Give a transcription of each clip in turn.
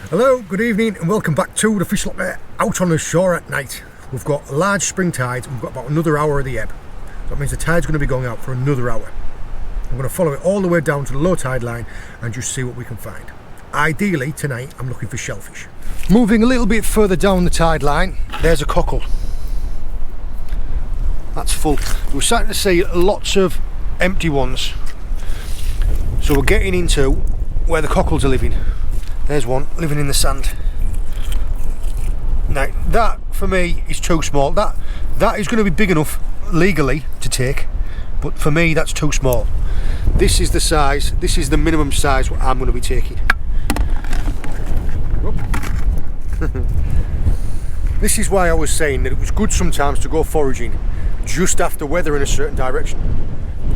Hello, good evening and welcome back to the Fish Locker out on the shore at night. We've got large spring tides and we've got about another hour of the ebb. So that means the tide's going to be going out for another hour. I'm going to follow it all the way down to the low tide line and just see what we can find. Ideally tonight I'm looking for shellfish. Moving a little bit further down the tide line, there's a cockle. That's full. We're starting to see lots of empty ones. So we're getting into where the cockles are living. There's one living in the sand. Now that for me is too small. That is going to be big enough legally to take, but for me that's too small. This is the size, this is the minimum size what I'm going to be taking. This is why I was saying that it was good sometimes to go foraging just after weather in a certain direction.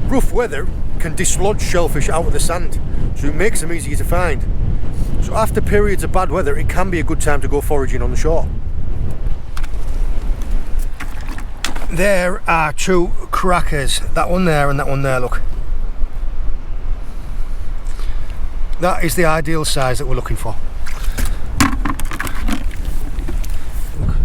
Rough weather can dislodge shellfish out of the sand, so it makes them easier to find. So after periods of bad weather, it can be a good time to go foraging on the shore. There are two crackers, that one there and that one there, look. That is the ideal size that we're looking for. Look.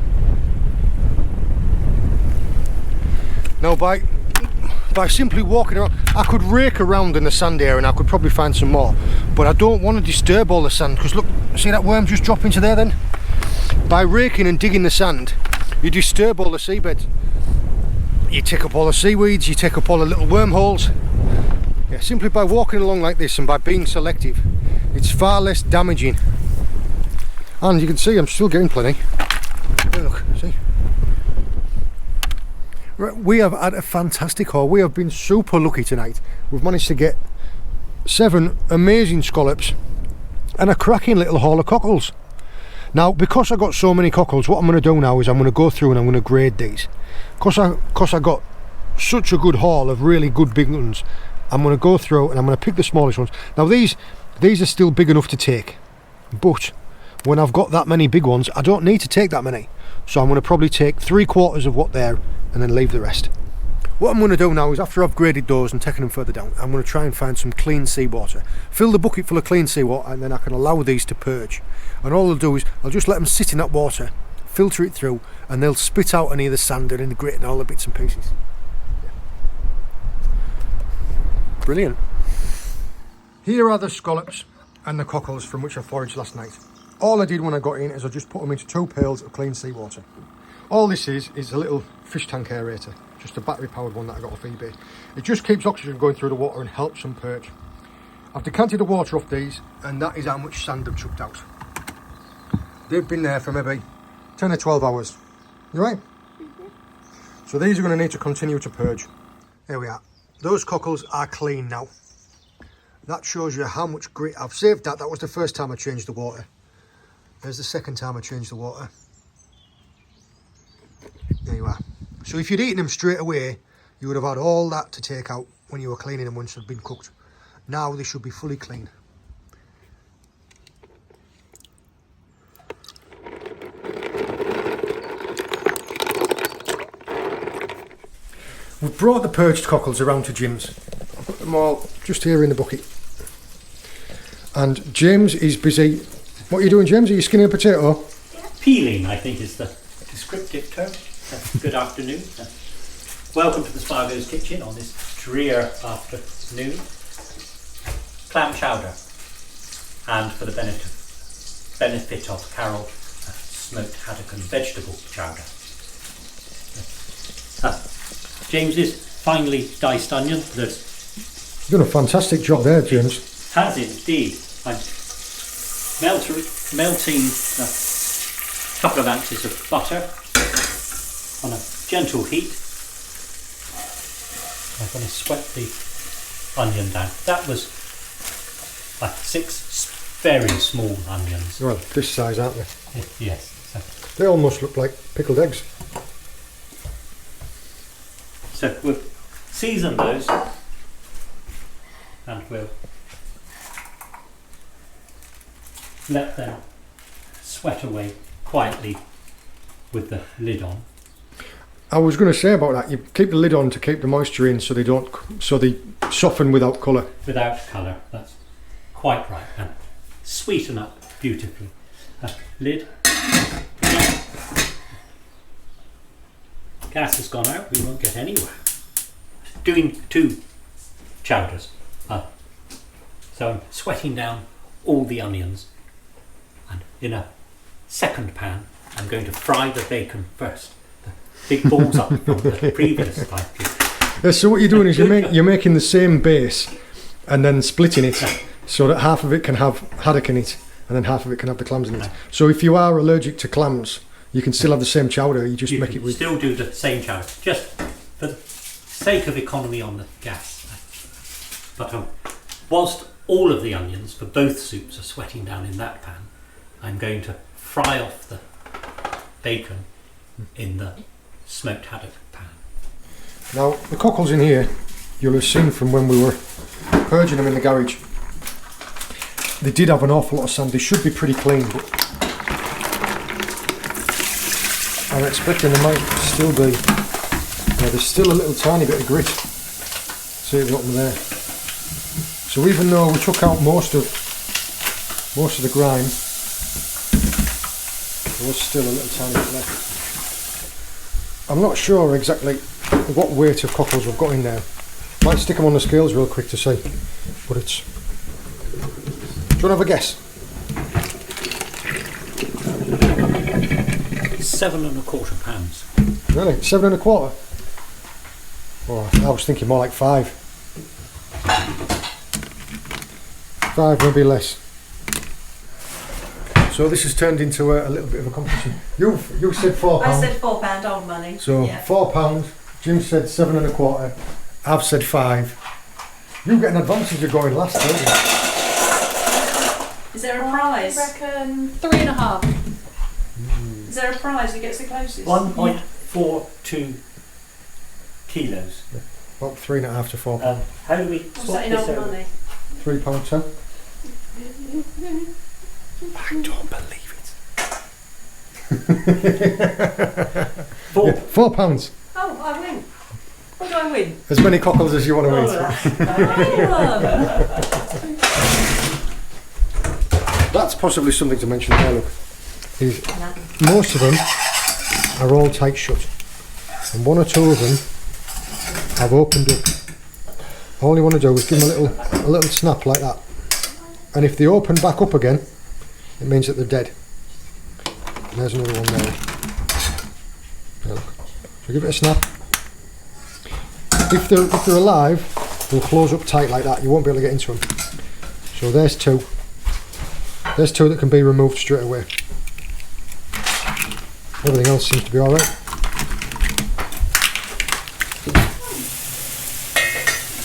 Now by simply walking around, I could rake around in the sand here and I could probably find some more, but I don't want to disturb all the sand, because look, see that worm just drop into there then? By raking and digging the sand, you disturb all the seabeds. You take up all the seaweeds, you take up all the little wormholes. Yeah, simply by walking along like this and by being selective, it's far less damaging. And you can see I'm still getting plenty. Hey, look, see? We have had a fantastic haul. We have been super lucky tonight. We've managed to get 7 amazing scallops and a cracking little haul of cockles. Now, because I got so many cockles, what I'm going to do now is I'm going to go through and I'm going to grade these. Because I got such a good haul of really good big ones, I'm going to go through and I'm going to pick the smallest ones. Now these are still big enough to take, but when I've got that many big ones, I don't need to take that many. So I'm going to probably take 3/4 of what there and then leave the rest. What I'm going to do now is, after I've graded those and taken them further down, I'm going to try and find some clean seawater. Fill the bucket full of clean seawater and then I can allow these to purge. And all I'll do is, I'll just let them sit in that water, filter it through, and they'll spit out any of the sand and the grit and all the bits and pieces. Yeah. Brilliant. Here are the scallops and the cockles from which I foraged last night. All I did when I got in is I just put them into 2 pails of clean seawater. All this is a little fish tank aerator, just a battery powered one that I got off eBay. It just keeps oxygen going through the water and helps them purge. I've decanted the water off these, and that is how much sand I've chucked out. They've been there for maybe 10 or 12 hours. You right? Mm-hmm. So these are going to need to continue to purge. Here we are. Those cockles are clean now. That shows you how much grit I've saved. That was the first time I changed the water. There's the second time I changed the water. There you are. So if you'd eaten them straight away, you would have had all that to take out when you were cleaning them once they'd been cooked. Now they should be fully clean. We've brought the purged cockles around to Jim's. I've got them all just here in the bucket. And James is busy. What are you doing, James? Are you skinning a potato? Peeling, I think, is the descriptive term. Good afternoon. Welcome to the Spargo's kitchen on this drear afternoon. Clam chowder, and for the benefit of Carol, smoked haddock and vegetable chowder. James's finely diced onion. You've done a fantastic job there, James. Has indeed. I'm melting a couple of ounces of butter on a gentle heat. I'm going to sweat the onion down. That was like 6 very small onions. Well, this size, aren't they? Yes. So. They almost look like pickled eggs. So we'll season those and we'll let them sweat away quietly with the lid on. I was going to say about that, you keep the lid on to keep the moisture in so they soften without colour. Without colour, that's quite right, and sweeten up beautifully. lid. Gas has gone out, we won't get anywhere. Doing 2 chowders. So I'm sweating down all the onions, and in a second pan I'm going to fry the bacon first. The big balls up from the previous time. So what you're doing is you're making the same base and then splitting it so that half of it can have haddock in it and then half of it can have the clams in it. So if you are allergic to clams, you can still have the same chowder, you just You make can it with... still do the same chowder, just for the sake of economy on the gas. But whilst all of the onions for both soups are sweating down in that pan, I'm going to fry off the bacon in the smoked haddock pan. Now, the cockles in here, you'll have seen from when we were purging them in the garage, they did have an awful lot of sand. They should be pretty clean, but I'm expecting there might still be, there's still a little tiny bit of grit. See at the bottom there. So even though we took out most of the grime, there was still a little tiny bit left. I'm not sure exactly what weight of cockles we've got in there. Might stick them on the scales real quick to see, but it's... Do you want to have a guess? 7 1/4 pounds. Really? 7 1/4? Oh, I was thinking more like 5. 5, maybe less. So this has turned into a little bit of a competition. You said £4. I said £4 old money. So yeah. £4. Jim said 7 1/4. I've said 5. You get an advantage of going last, don't you? Is there a prize? I reckon 3.5. Is there a prize who gets the closest? 1.42 kilos. About 3.5 to 4 pounds. How do we What's swap that in this old over? money? £3.10. I don't believe it. 4. Yeah, £4. Oh, I win. What do I win? As many cockles as you want to eat. That's possibly something to mention there, look. Is most of them are all tight shut. And 1 or 2 of them have opened up. All you want to do is give them a little snap like that. And if they open back up again, it means that they're dead. And there's another one there. There, look. So give it a snap. If they're alive, they'll close up tight like that. You won't be able to get into them. So there's 2. There's 2 that can be removed straight away. Everything else seems to be alright.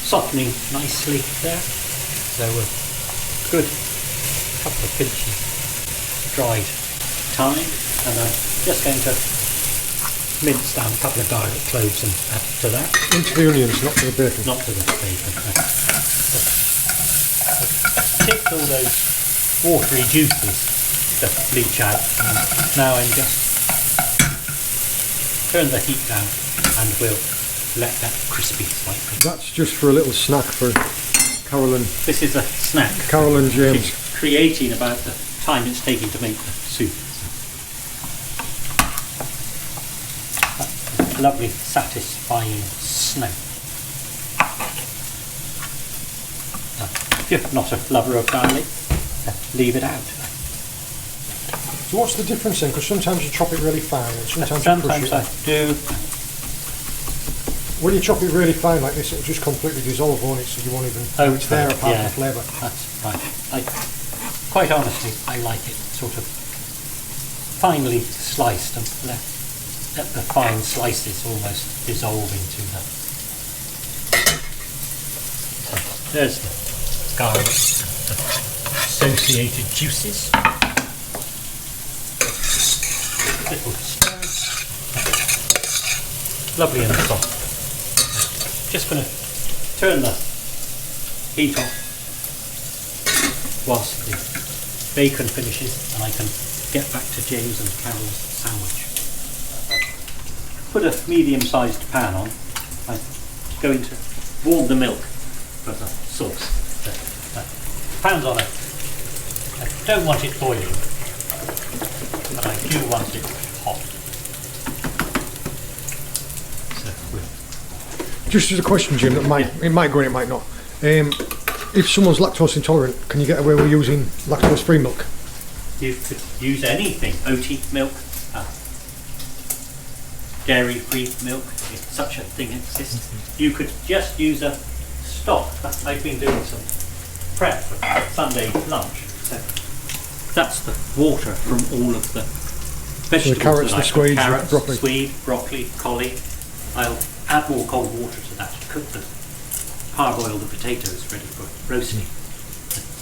Softening nicely there. So good couple of pinches dried thyme, and I'm just going to mince down a couple of garlic cloves and add to that. Into the onions, not to the bacon. Not to the bacon. Tipped all those watery juices that leach out, and now I'm just turn the heat down and we'll let that crispy slightly. That's just for a little snack for Carol and This is a snack. Carol and James. It's creating about the time it's taking to make the soup. A lovely, satisfying snack. If you're not a lover of garlic, leave it out. So what's the difference then? Because sometimes you chop it really fine and sometimes you crush I it. do. When you chop it really fine like this, it'll just completely dissolve on it, so you won't even know it's there apart from the flavour. That's right. Quite honestly, I like it sort of finely sliced and let the fine slices almost dissolve into the. So there's the garlic, the associated juices. Little stir. Lovely and soft. Just going to turn the heat off whilst the bacon finishes, and I can get back to James and Carol's sandwich. Put a medium-sized pan on. I'm going to warm the milk for the sauce. Pan's on it. I don't want it boiling. but I do want it hot. So Just as a question, Jim, that it might go in, it might not. If someone's lactose intolerant, can you get away with using lactose-free milk? you could use anything, oaty milk, dairy-free milk, if such a thing exists. You could just use a stock. I've been doing some prep for Sunday lunch. So that's the water from all of the vegetables. The carrots, the swede, carrots, broccoli. swede, broccoli, collie. I'll add more cold water to that to cook the parboil the potatoes ready for roasting.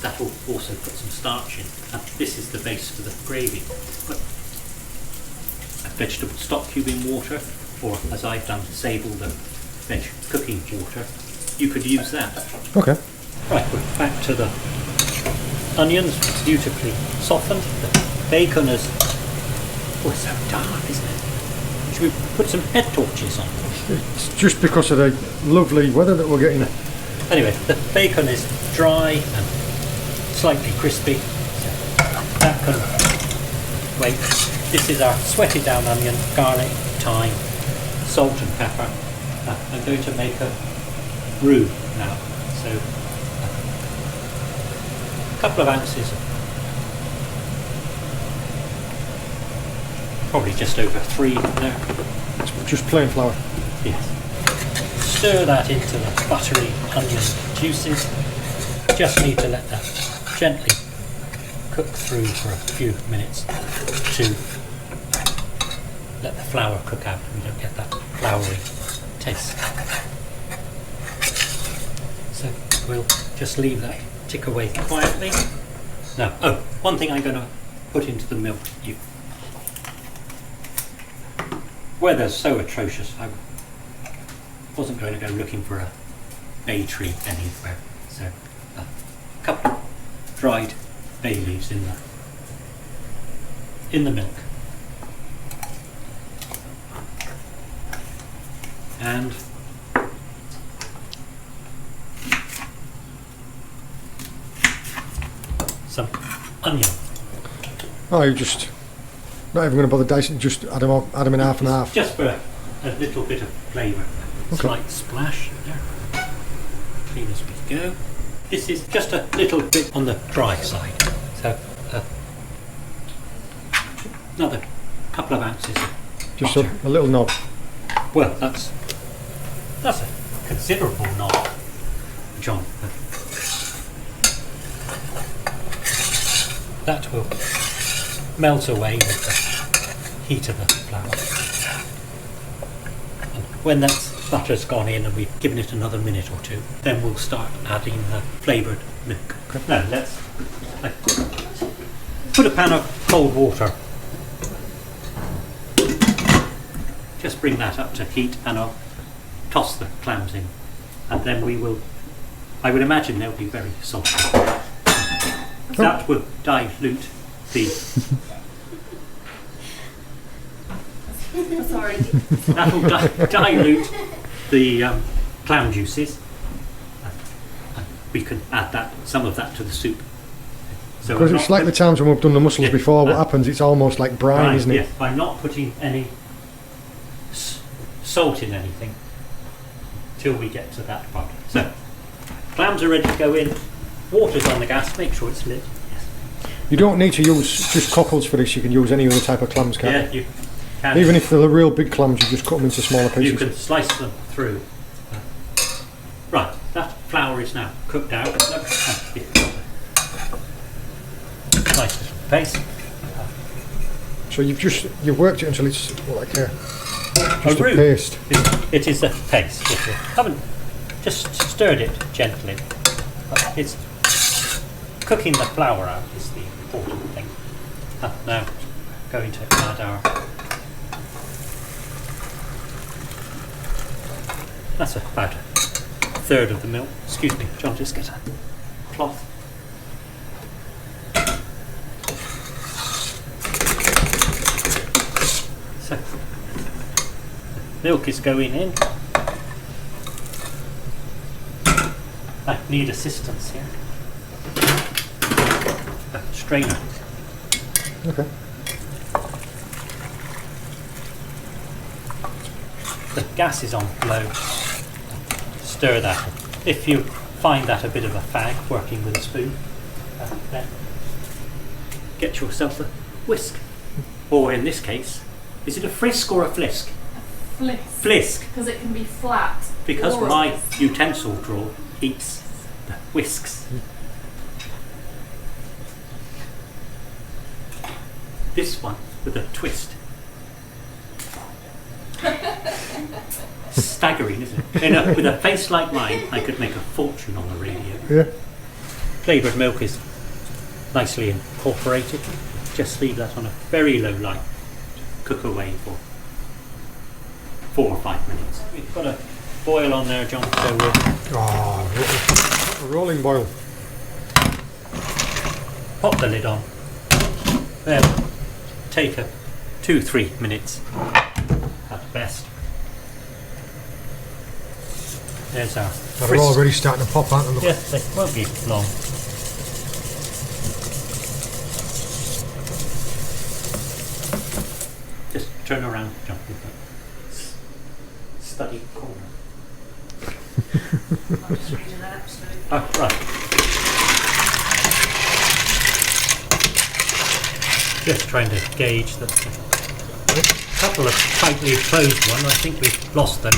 That will also put some starch in. And this is the base for the gravy. Put a vegetable stock cube in water, or as I've done, save all the veg cooking water. You could use that. Okay. Right, we're back to the onions, beautifully softened. The bacon is, oh, it's so dark, isn't it? Should we put some head torches on? It's just because of the lovely weather that we're getting. Anyway, the bacon is dry and slightly crispy. So that can wait. This is our sweated down onion, garlic, thyme, salt and pepper. I'm going to make a roux now. So a couple of ounces of, probably just over 3 there. It's just plain flour. Yes. Stir that into the buttery onion juices. Just need to let that gently cook through for a few minutes to let the flour cook out. We don't get that floury taste. So we'll just leave that tick away quietly. Now, one thing I'm going to put into the milk. Weather's so atrocious, I wasn't going to go looking for a bay tree anywhere. So a couple of dried bay leaves in the milk. And some onion. Oh, you just not even going to bother dicing, just add them in half and half. Just for a little bit of flavour. Okay. Slight splash there. Clean as we go. This is just a little bit on the dry side. So another couple of ounces of Just butter. a little knob. Well, that's a considerable knob, John. That will melt away with the heat of the flour. And when that butter's gone in and we've given it another minute or two, then we'll start adding the flavoured milk. Okay. Now let's put a pan of cold water. Just bring that up to heat and I'll toss the clams in, and then I would imagine they'll be very salty. That will dilute the Sorry. that will dilute the clam juices. And we can add some of that to the soup. So Because it's like the times when we've done the mussels before, what happens, it's almost like brine, isn't it? Yes, I'm not putting any salt in anything till we get to that part. So, clams are ready to go in. Water's on the gas. Make sure it's lit. Yes. You don't need to use just cockles for this, you can use any other type of clams, can't Yeah, you? you can. Even if they're the real big clams, you just cut them into smaller pieces. You can slice them through. Right, that flour is now cooked out. Nice little paste. So you've worked it until it's like just a roux. paste. It is a paste. Yes, I haven't just stirred it gently. But it's cooking the flour out is the important thing. Now going to add that's about a third of the milk. Excuse me, John, just get a cloth. So milk is going in. I need assistance here. A strainer. Okay. the gas is on low, stir that. If you find that a bit of a fag working with a spoon, then get yourself a whisk. Or in this case, is it a frisk or a flisk? Flisk. Flisk. Because it can be flat. Because or my utensil drawer eats the whisks. This one with a twist. Staggering, isn't it? With a face like mine, I could make a fortune on the radio. Yeah. Flavoured milk is nicely incorporated. Just leave that on a very low light. Cook away for 4 or 5 minutes. We've got a boil on there, John, so we'll Oh, a rolling boil. pop the lid on. Then take a 2-3 minutes at best. There's our They're frisk. already starting to pop, aren't they? Look. Yeah, they won't be long. Just turn around, John. With the study corner. I'm just reading that absolutely. Oh, right. Just trying to gauge that. A couple of tightly closed ones. I think we've lost them.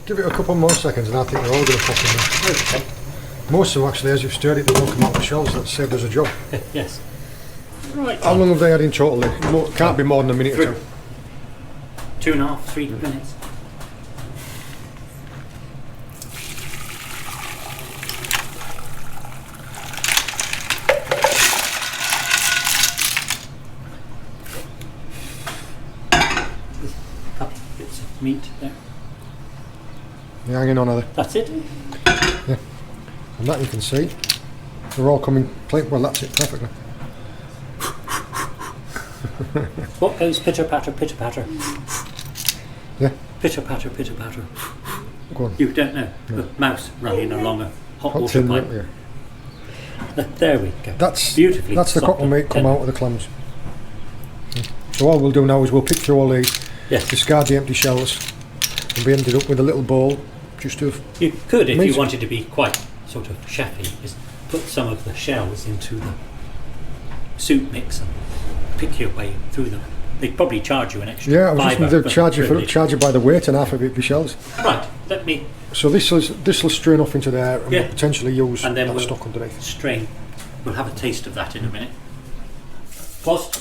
Give it a couple more seconds and I think they're all going to pop in there. Okay. Most of them actually, as you've stirred it, they won't come out of the shells. That saved us a job. Yes. Right. How long have they had in total then? Can't be more than a minute or two. 2.5, 3 minutes. There's a couple of bits of meat there. They're hanging on, are they? That's it. And that you can see. They're all coming clean. Well, that's it perfectly. What goes pitter patter, pitter patter? Yeah. Pitter patter, pitter patter. Go on. You don't know. The mouse running along a hot Hot water tin, pipe. yeah. There we go. That's beautifully. That's the soft cockle meat and come tender. out of the clams. So all we'll do now is we'll pick through all these, Yes. discard the empty shells, and we ended up with a little bowl just of. You could, if meat. you wanted to be quite sort of chefy, is put some of the shells into the soup mix and pick your way through them. They'd probably charge you an extra Yeah, I was £5 just going to for charge you privilege. by the weight and half of it be shells. Right, let me So this will strain off into there and Yeah. we'll potentially use And then that we'll- stock underneath. strain. We'll have a taste of that in a minute. Whilst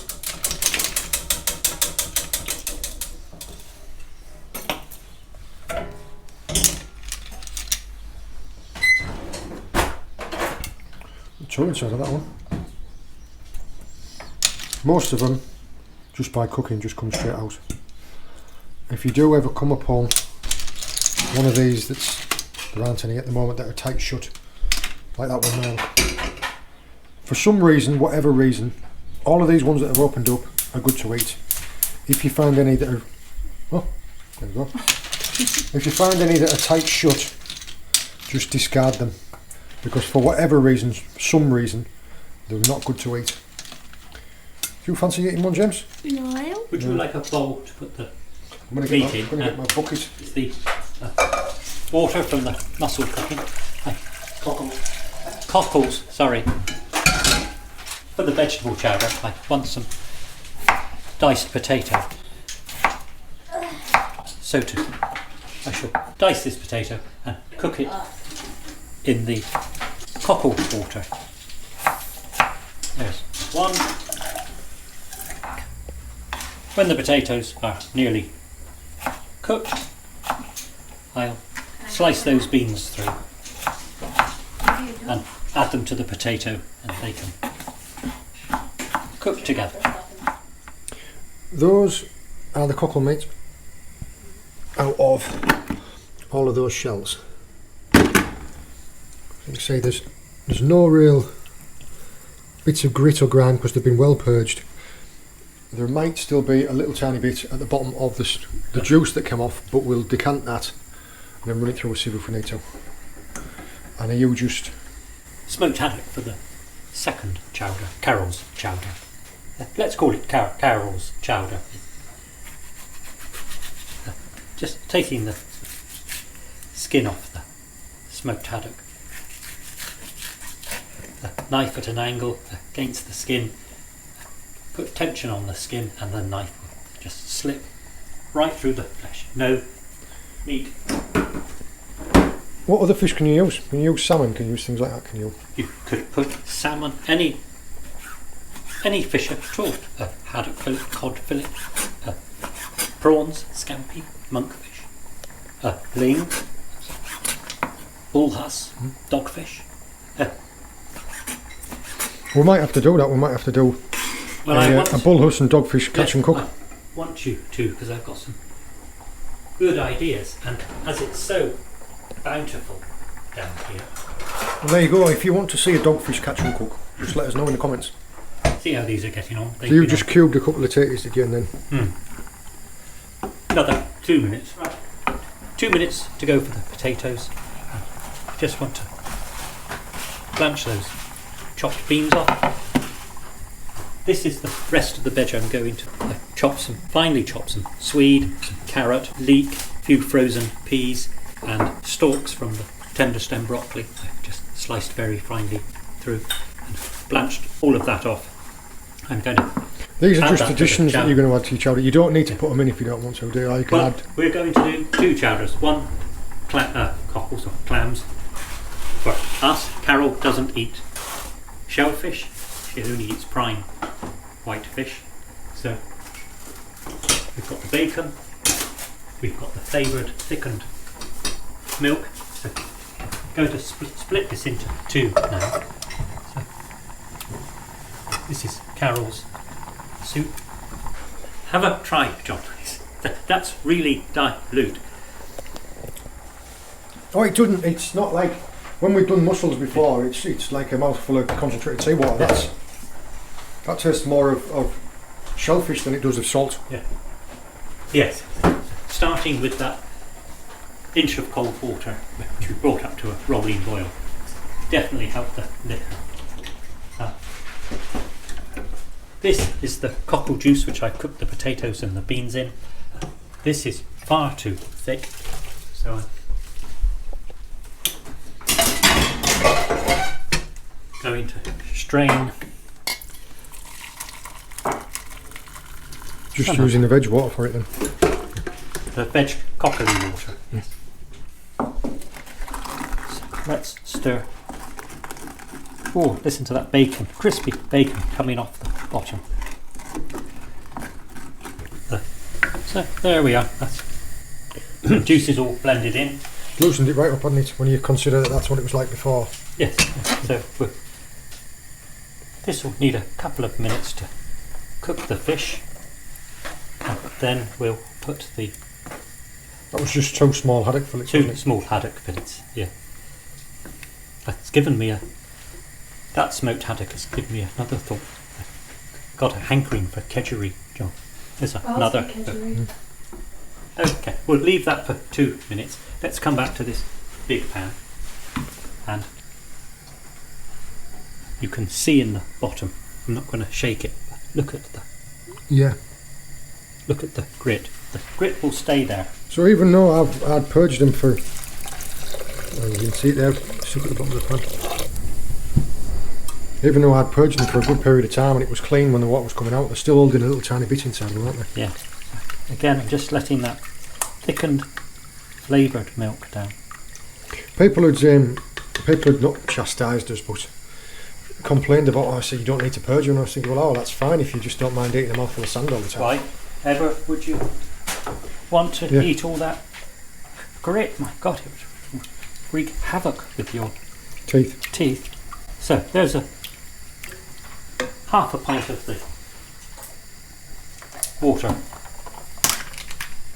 Two inside of that one. Most of them, just by cooking, just come straight out. If you do ever come upon one of these there aren't any at the moment that are tight shut, like that one now. For some reason, whatever reason, all of these ones that have opened up are good to eat. If you find any that are, oh, there we go. If you find any that are tight shut, just discard them, because for whatever reason, some reason, they're not good to eat. Do you fancy eating one, James? No. would you like a bowl to put the I'm going to Meat get, in, get my bucket. it's the water from the mussel cooking. Cockles, sorry. For the vegetable chowder, I want some diced potato. So I shall dice this potato and cook it in the cockle water. There's one. When the potatoes are nearly cooked, I'll slice those beans through and add them to the potato and they can cook together. Those are the cockle meat out of all of those shells. You can see there's no real bits of grit or grime because they've been well purged. There might still be a little tiny bit at the bottom of the juice that came off, but we'll decant that and then run it through a sieve if we need to. And are you just Smoked haddock for the second chowder, Carol's chowder. Let's call it Carol's chowder. just taking the skin off the smoked haddock. The knife at an angle against the skin. Put tension on the skin and the knife will just slip right through the flesh. No need. What other fish can you use? Can you use salmon? Can you use things like that? Can you? You could put salmon, any fish at all. Haddock fillet, cod fillet, prawns, scampi, monkfish, ling, bullhuss, dogfish. We might have to do that. We might have to do a bullhuss and dogfish catch and cook. I want you to, because I've got some good ideas, and as it's so bountiful down here. Well, there you go. If you want to see a dogfish catch and cook, just let us know in the comments. See how these are getting on. So you just cubed a couple of taters, did you, and then? Another 2 minutes. Right. 2 minutes to go for the potatoes. Just want to blanch those chopped beans off. This is the rest of the veg I'm going to finely chop some swede, some carrot, leek, a few frozen peas, and stalks from the tender stem broccoli. I've just sliced very finely through and blanched all of that off. I'm going to. These are just additions that you're going to add to your chowder. You don't need to put them in if you don't want to, do you? You can add. We're going to do 2 chowders. One cockles or clams. For us, Carol doesn't eat shellfish. She only eats prime white fish. So we've got the bacon. We've got the flavoured thickened milk. So I'm going to split this into 2 now. So this is Carol's soup. Have a try, John. That's really dilute. Oh, it doesn't. It's not like when we've done mussels before. It's like a mouthful of concentrated seawater. That tastes more of shellfish than it does of salt. Yeah. Yes. Starting with that inch of cold water, which we brought up to a rolling boil, definitely helped the liquor. This is the cockle juice which I cooked the potatoes and the beans in. This is far too thick, so I'm going to strain. Just using the veg water for it then. The veg cockery water. Yes. So let's stir. Oh, listen to that bacon, crispy bacon coming off the bottom. So there we are. The juice is all blended in. Loosened it right up, hasn't it? When you consider that that's what it was like before. Yes. So this will need a couple of minutes to cook the fish. And then we'll put the That was just 2 small haddock fillets. 2 small haddock fillets. Yeah. That's given me that smoked haddock has given me another thought. I've got a hankering for kedgeree, John. There's another. Okay, we'll leave that for 2 minutes. Let's come back to this big pan, and you can see in the bottom. I'm not going to shake it, but look at the grit. The grit will stay there. So even though I'd purged them for, well, you can see it there, stick at the bottom of the pan. Even though I'd purged them for a good period of time and it was clean when the water was coming out, they're still holding a little tiny bit inside them, aren't they? Yeah. Again, I'm just letting that thickened, flavoured milk down. People had not chastised us, but complained about, I said, you don't need to purge them. And I was thinking, well, that's fine if you just don't mind eating a mouthful of sand all the time. Why ever would you want to eat all that grit? My God, it would wreak havoc with your teeth. So there's a half a pint of the water,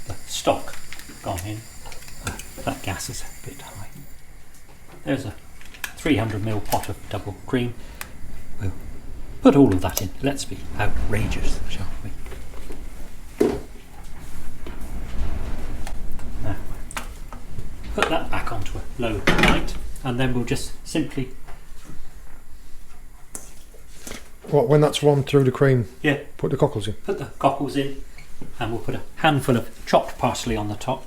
the stock gone in. That gas is a bit high. There's a 300ml pot of double cream. We'll put all of that in. Let's be outrageous, shall we? Now, put that back onto a low light, and then we'll just simply. What, when that's run through the cream? Yeah. Put the cockles in. Put the cockles in, And we'll put a handful of chopped parsley on the top.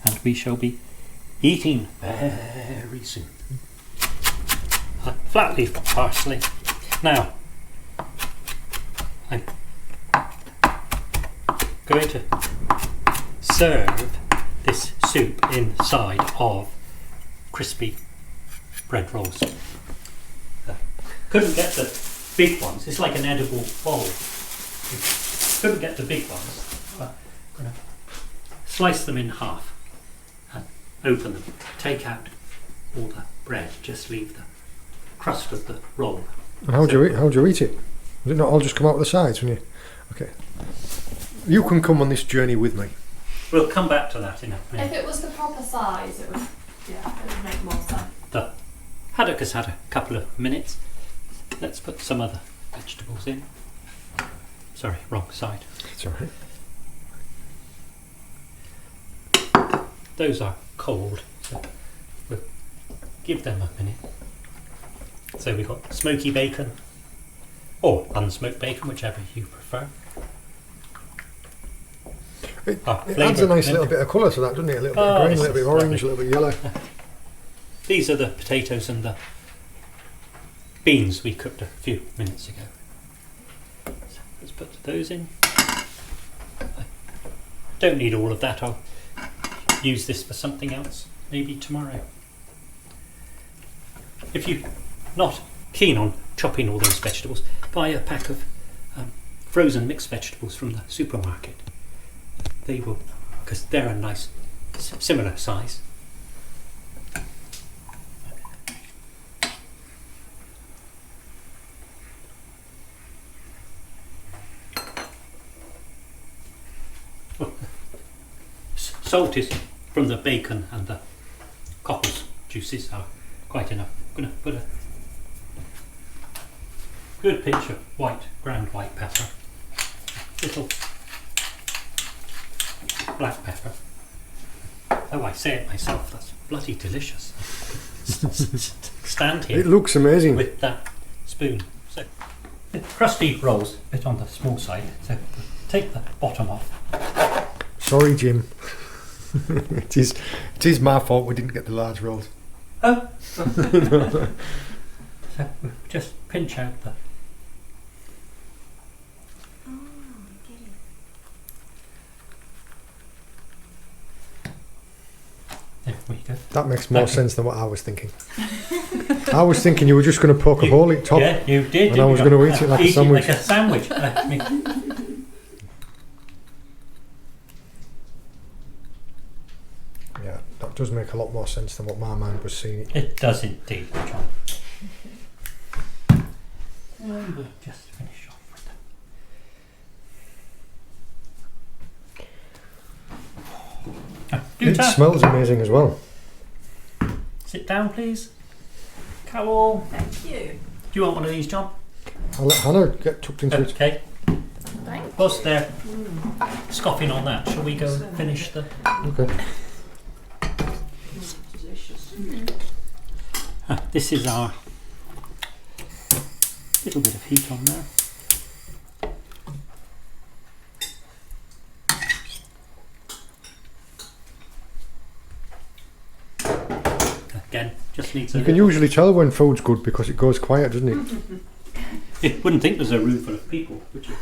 And we shall be eating very soon. A flat leaf parsley. Now, I'm going to serve this soup inside of crispy bread rolls. Couldn't get the big ones. It's like an edible bowl. Couldn't get the big ones. But I'm going to slice them in half and open them. Take out all the bread. Just leave the crust of the roll. And how do you eat it? Does it not all just come out of the sides when you? Okay. You can come on this journey with me. We'll come back to that in a minute. If it was the proper size, it would make more sense. The haddock has had a couple of minutes. Let's put some other vegetables in. Sorry, wrong side. It's alright. Those are cold, so we'll give them a minute. So we've got smoky bacon, or unsmoked bacon, whichever you prefer. It adds a nice little bit of colour to that, doesn't it? A little bit of green, a little bit of orange, a little bit of yellow. These are the potatoes and the beans we cooked a few minutes ago. So let's put those in. I don't need all of that. I'll use this for something else, maybe tomorrow. If you're not keen on chopping all those vegetables, buy a pack of frozen mixed vegetables from the supermarket. They will, because they're a nice similar size. Salt is from the bacon, and the Cockles juices are quite enough. I'm going to put a good pinch of ground white pepper, little black pepper. Oh, I say it myself, that's bloody delicious. Stand here. It looks amazing. With that spoon. So, crusty rolls, a bit on the small side, so take the bottom off. Sorry, Jim. it is my fault we didn't get the large rolls. Oh! So we'll just pinch out the... There we go. That makes more sense than what I was thinking. I was thinking you were just going to poke a hole at top. Yeah, you did. And I was going to eat it like a sandwich. Like a sandwich. Yeah, that does make a lot more sense than what my mind was seeing. It does indeed, John. And we'll just finish off with that. It smells amazing as well. Sit down, please. Carol. Thank you. Do you want one of these, John? I'll let Hannah get tucked into it. Okay. Thank Whilst they're scoffing on that, shall we go and finish the... Okay. Delicious. This is our little bit of heat on there. Again, just needs a... You can usually tell when food's good because it goes quiet, doesn't it? You wouldn't think there's a room full of people, would you?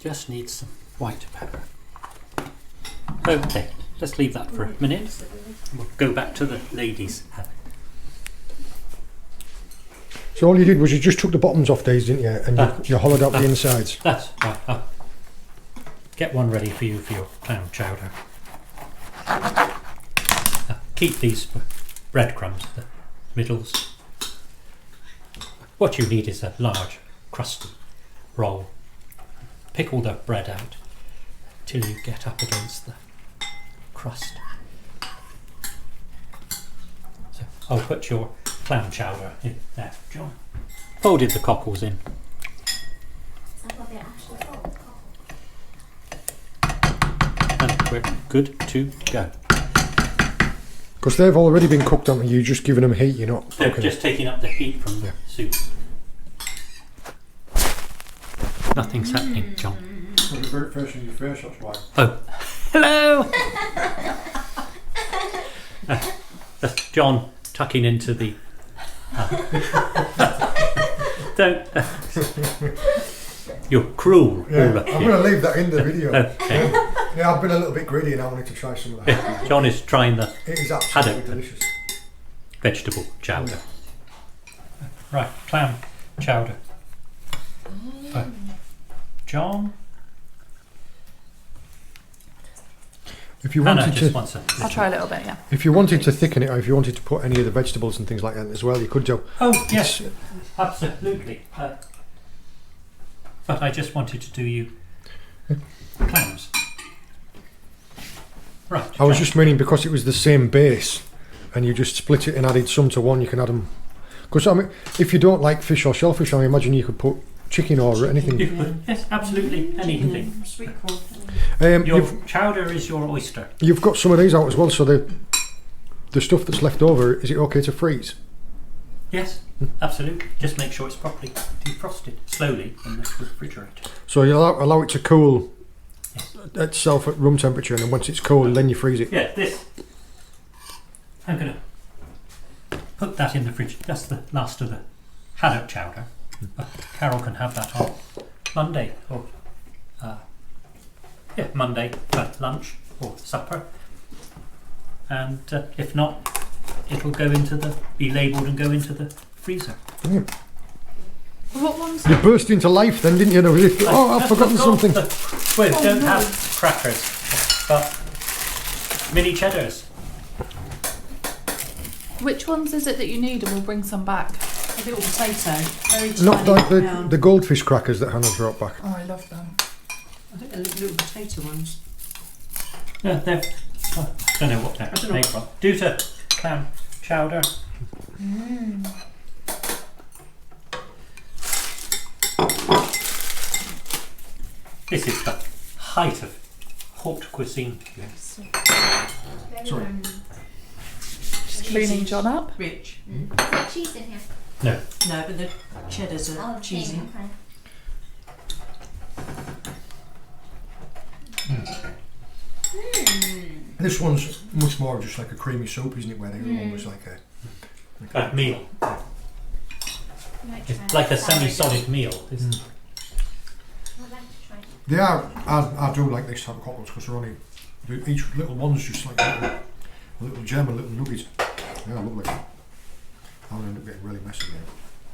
Just needs some white pepper. Okay, let's leave that for a minute. We'll go back to the ladies. So all you did was you just took the bottoms off these, didn't you? And you hollowed out the insides. That's right. I'll get one ready for you for your clam chowder. Keep these for breadcrumbs, the middles. What you need is a large, crusty roll. Pick all the bread out till you get up against the crust. So I'll put your clam chowder in there, John. Folded the cockles in. And we're good to go. Because they've already been cooked, haven't you? You're just giving them heat, you're not They're cooking just taking up the heat from the soup. Nothing's happening, John. Well, the very first in your face, that's why. Oh, hello! That's John tucking into the... Don't... You're cruel, Yeah, all of I'm you. going to leave that in the video. Okay. Yeah, I've been a little bit greedy and I wanted to try some of that. John is trying the It is absolutely Haddock. delicious. vegetable chowder. Right, clam chowder. John? If you Hannah wanted just to, wants a I'll try a little bit, yeah. if you wanted to thicken it, or if you wanted to put any of the vegetables and things like that as well, you could do. Oh, yes, absolutely. But I just wanted to do you clams. Right. I was John. just meaning because it was the same base, and you just split it and added some to one, you can add them. Because I mean, if you don't like fish or shellfish, I imagine you could put chicken or anything. Yes, absolutely, anything. Sweet corn. Your You've, chowder is your oyster. you've got some of these out as well, so the stuff that's left over, is it okay to freeze? Yes, absolutely. Just make sure it's properly defrosted slowly in the refrigerator. So you allow it to cool itself at room temperature, and then once it's cold, then you freeze it. Yeah, this. I'm going to put that in the fridge. That's the last of the haddock chowder. Carol can have that on Monday or Monday for lunch or supper. And if not, it'll be labelled and go into the freezer. What one's You burst into life then, didn't you? No, really? Oh, I've forgotten something. We don't have crackers, but mini cheddars. Which ones is it that you need, and we'll bring some back? A little potato. Very tiny. Not like round. the goldfish crackers that Hannah brought back. Oh, I love them. I think the little potato ones. Yeah, they're. I don't know what they're don't know. made from. Do to clam chowder. This is the height of haute cuisine. Sorry. Just cleaning John up. Rich. Is there cheese in here? No, No, but the cheddars are Oh, cheesy. okay. This one's much more just like a creamy soup, isn't it? Where the other one was like a... a meal. Might try It's like a that salad. semi-solid meal. Mm. Isn't it? I'd like to try it. They are, I do like these type of cockles because they're only, each little one's just like a little gem, a little nugget. Yeah, lovely. I'll end up getting really messy there.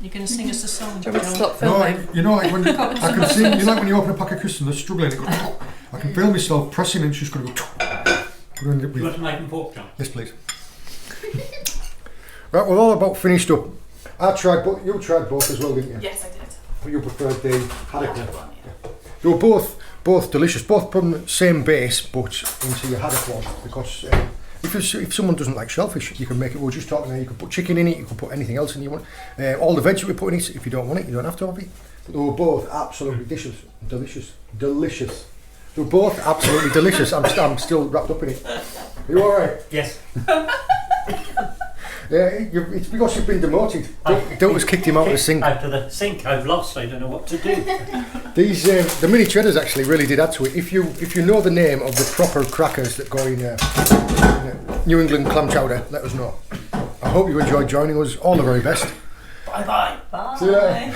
You're going to sing us a song, Do you want me to John? stop No, filming? you know, like when I can see, you know, like when you open a pack of crisps and they're struggling, it goes, I can feel myself pressing and it's just going to go. We're going to end up You want with, a knife and fork, John? yes, please. Right, we're all about finished up. I tried, but you tried both as well, didn't you? Yes, I did. But you preferred the haddock. Haddock one, yeah. They were both delicious, both from the same base, but into your haddock one. Because if someone doesn't like shellfish, you can make it. We were just talking there. You can put chicken in it. You can put anything else in you want. All the veg that we put in it. If you don't want it, you don't have to have it. But they were both absolutely delicious. They were both absolutely delicious. I'm still wrapped up in it. Are you all right? Yes. Yeah, it's because you've been demoted. Daughter's kicked him out of the sink. Out of the sink. I've lost. I don't know what to do. These the mini cheddars actually really did add to it. If you know the name of the proper crackers that go in New England clam chowder, let us know. I hope you enjoyed joining us. All the very best. Bye bye. Bye. See you later.